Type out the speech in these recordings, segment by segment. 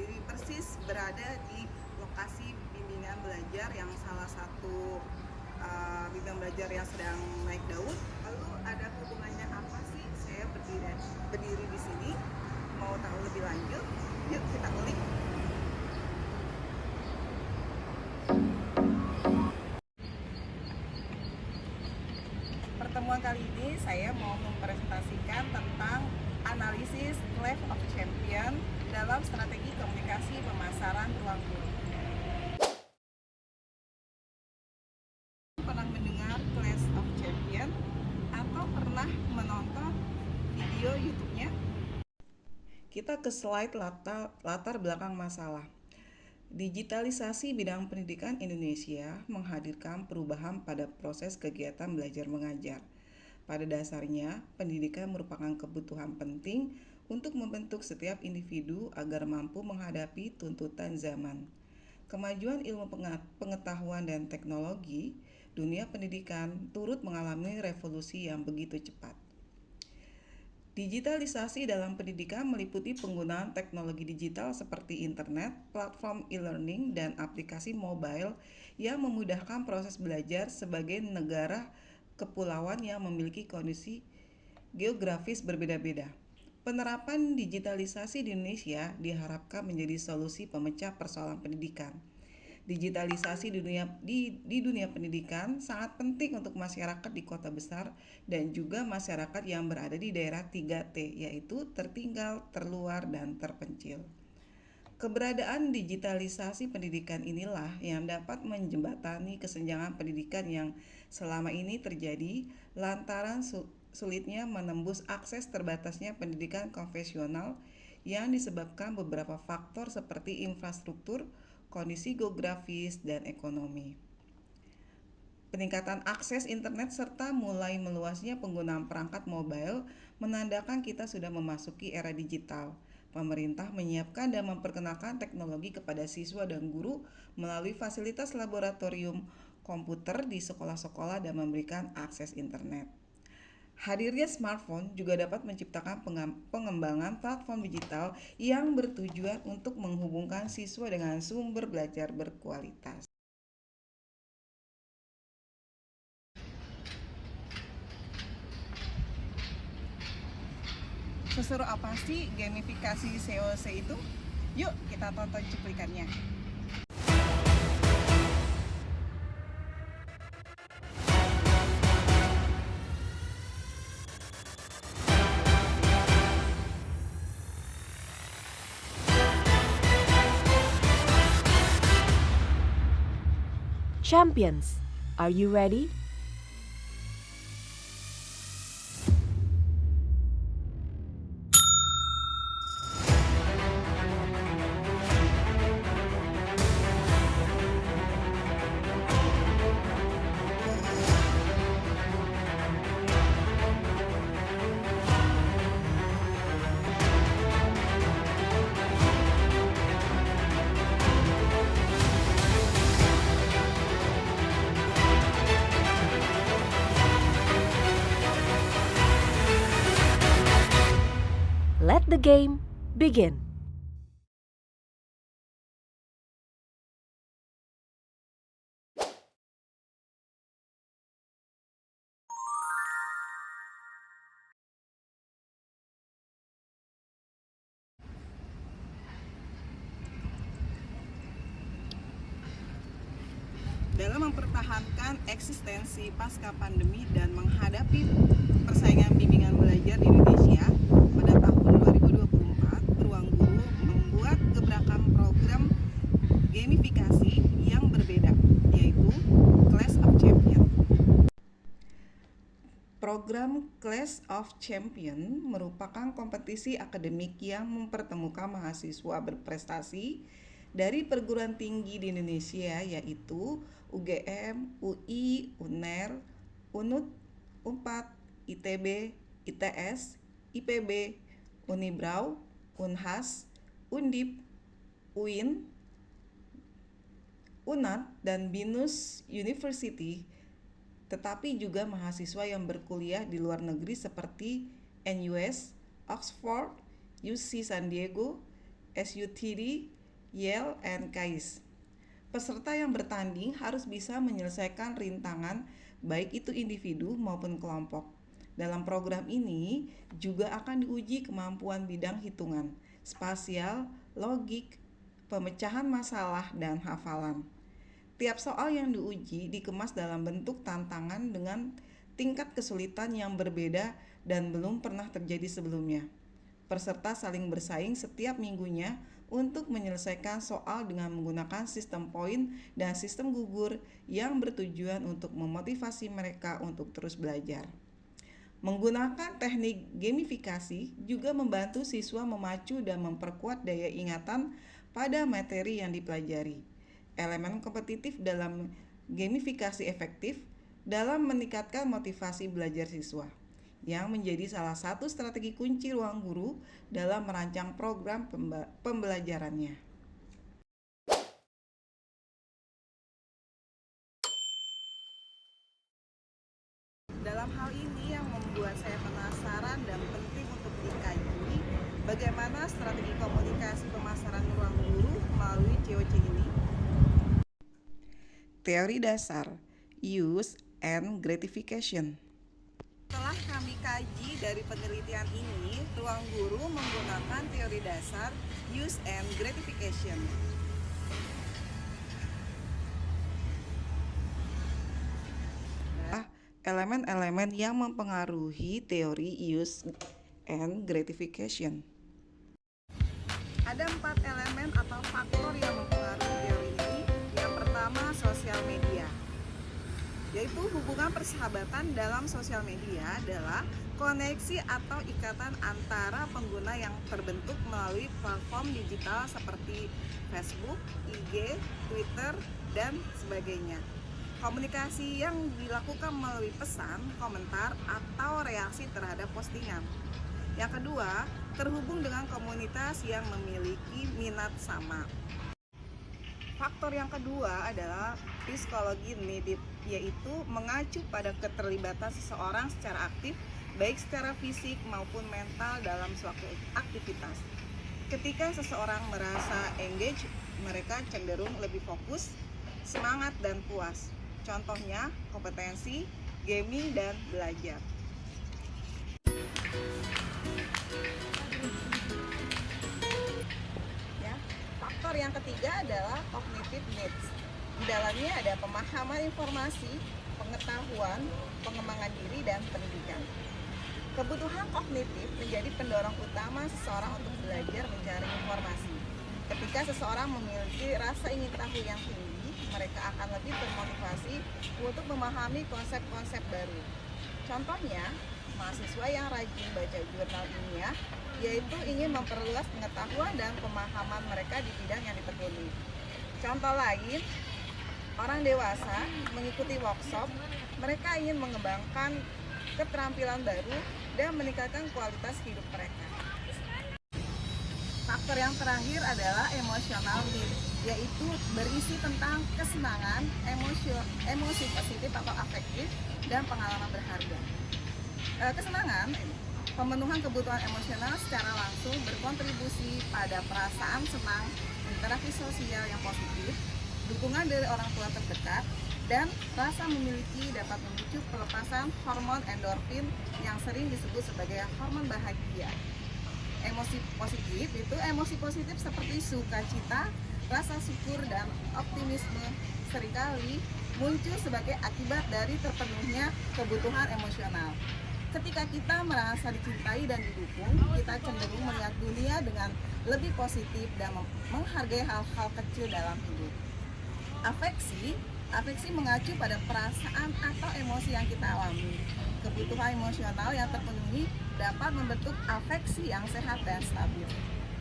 berdiri persis berada di lokasi bimbingan belajar yang salah satu bimbingan belajar yang sedang naik daun. Lalu ada hubungannya apa sih saya berdiri di sini? Mau tahu lebih lanjut? Yuk kita ulik. Pertemuan kali ini saya mau mempresentasikan tentang analisis Clash of Champion dalam strategi komunikasi pemasaran ruang guru. Pernah mendengar Clash of Champion atau pernah menonton video YouTube-nya? Kita ke slide latar belakang masalah. Digitalisasi bidang pendidikan Indonesia menghadirkan perubahan pada proses kegiatan belajar mengajar. Pada dasarnya, pendidikan merupakan kebutuhan penting untuk membentuk setiap individu agar mampu menghadapi tuntutan zaman. Kemajuan ilmu pengetahuan dan teknologi, dunia pendidikan turut mengalami revolusi yang begitu cepat. Digitalisasi dalam pendidikan meliputi penggunaan teknologi digital seperti internet, platform e-learning, dan aplikasi mobile yang memudahkan proses belajar sebagai negara kepulauan yang memiliki kondisi geografis berbeda-beda. Penerapan digitalisasi di Indonesia diharapkan menjadi solusi pemecah persoalan pendidikan. Digitalisasi di dunia pendidikan sangat penting untuk masyarakat di kota besar dan juga masyarakat yang berada di daerah 3T, yaitu tertinggal, terluar, dan terpencil. Keberadaan digitalisasi pendidikan inilah yang dapat menjembatani kesenjangan pendidikan yang selama ini terjadi lantaran sulitnya menembus akses terbatasnya pendidikan konvensional yang disebabkan beberapa faktor seperti infrastruktur, kondisi geografis, dan ekonomi. Peningkatan akses internet serta mulai meluasnya penggunaan perangkat mobile menandakan kita sudah memasuki era digital. Pemerintah menyiapkan dan memperkenalkan teknologi kepada siswa dan guru melalui fasilitas laboratorium komputer di sekolah-sekolah dan memberikan akses internet. Hadirnya smartphone juga dapat menciptakan pengembangan platform digital yang bertujuan untuk menghubungkan siswa dengan sumber belajar berkualitas. Seseru apa sih gamifikasi COC itu? Yuk kita tonton cuplikannya. Champions, are you ready? Let the game begin. Dalam mempertahankan eksistensi pasca pandemi dan menghadapi persaingan bimbingan belajar di Indonesia, pada tahun 2024, Ruang Guru membuat gebrakan program gamifikasi yang berbeda, yaitu Clash of Champion. Program Clash of Champion merupakan kompetisi akademik yang mempertemukan mahasiswa berprestasi dari perguruan tinggi di Indonesia, yaitu UGM, UI, UNER, UNUT, UNPAD, ITB, ITS, IPB, Unibrau, Unhas, Undip, UIN, UNAD, dan BINUS University, tetapi juga mahasiswa yang berkuliah di luar negeri seperti NUS, Oxford, UC San Diego, SUTD, Yale, and KAIS. Peserta yang bertanding harus bisa menyelesaikan rintangan baik itu individu maupun kelompok. Dalam program ini juga akan diuji kemampuan bidang hitungan, spasial, logik, pemecahan masalah, dan hafalan. Tiap soal yang diuji dikemas dalam bentuk tantangan dengan tingkat kesulitan yang berbeda dan belum pernah terjadi sebelumnya. Peserta saling bersaing setiap minggunya untuk menyelesaikan soal dengan menggunakan sistem poin dan sistem gugur yang bertujuan untuk memotivasi mereka untuk terus belajar. Menggunakan teknik gamifikasi juga membantu siswa memacu dan memperkuat daya ingatan pada materi yang dipelajari. Elemen kompetitif dalam gamifikasi efektif dalam meningkatkan motivasi belajar siswa, yang menjadi salah satu strategi kunci ruang guru dalam merancang program pembelajarannya. Dalam hal ini yang membuat saya penasaran dan penting untuk dikaji, bagaimana strategi komunikasi pemasaran ruang guru melalui COC ini. Teori dasar, use and gratification. Setelah kami kaji dari penelitian ini, ruang guru menggunakan teori dasar, use and gratification. Elemen-elemen yang mempengaruhi teori use and gratification. Ada 4 elemen atau faktor yang mempengaruhi teori ini. Yang pertama, sosial media, yaitu hubungan persahabatan dalam sosial media adalah koneksi atau ikatan antara pengguna yang terbentuk melalui platform digital seperti Facebook, IG, Twitter, dan sebagainya. Komunikasi yang dilakukan melalui pesan, komentar, atau reaksi terhadap postingan. Yang kedua, terhubung dengan komunitas yang memiliki minat sama. Faktor yang kedua adalah psikologi needed, yaitu mengacu pada keterlibatan seseorang secara aktif, baik secara fisik maupun mental dalam suatu aktivitas. Ketika seseorang merasa engage, mereka cenderung lebih fokus, semangat, dan puas. Contohnya, kompetensi, gaming, dan belajar. Faktor yang ketiga adalah cognitive needs. Di dalamnya ada pemahaman informasi, pengetahuan, pengembangan diri, dan pendidikan. Kebutuhan kognitif menjadi pendorong utama seseorang untuk belajar mencari informasi. Ketika seseorang memiliki rasa ingin tahu yang tinggi, mereka akan lebih termotivasi untuk memahami konsep-konsep baru. Contohnya, mahasiswa yang rajin baca jurnal ilmiah, yaitu ingin memperluas pengetahuan dan pemahaman mereka di bidang yang ditekuni. Contoh lain, orang dewasa mengikuti workshop, mereka ingin mengembangkan keterampilan baru dan meningkatkan kualitas hidup mereka. Faktor yang terakhir adalah emotional need, yaitu berisi tentang kesenangan, emosi positif atau afektif, dan pengalaman berharga. Kesenangan, pemenuhan kebutuhan emosional secara langsung berkontribusi pada perasaan senang, interaksi sosial yang positif, dukungan dari orang tua terdekat, dan rasa memiliki dapat memicu pelepasan hormon endorfin yang sering disebut sebagai hormon bahagia. Emosi positif itu emosi positif seperti sukacita, rasa syukur, dan optimisme seringkali muncul sebagai akibat dari terpenuhnya kebutuhan emosional. Ketika kita merasa dicintai dan didukung, kita cenderung melihat dunia dengan lebih positif dan menghargai hal-hal kecil dalam hidup. Afeksi mengacu pada perasaan atau emosi yang kita alami. Kebutuhan emosional yang terpenuhi dapat membentuk afeksi yang sehat dan stabil.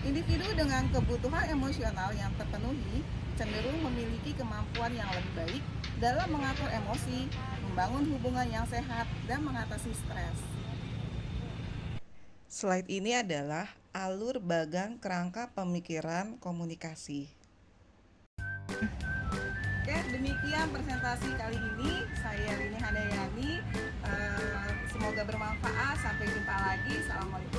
Individu dengan kebutuhan emosional yang terpenuhi cenderung memiliki kemampuan yang lebih baik dalam mengatur emosi, membangun hubungan yang sehat, dan mengatasi stres. Slide ini adalah alur bagan kerangka pemikiran komunikasi. Oke, demikian presentasi kali ini. Saya Rini Handayani. Semoga bermanfaat. Sampai jumpa lagi. Assalamualaikum.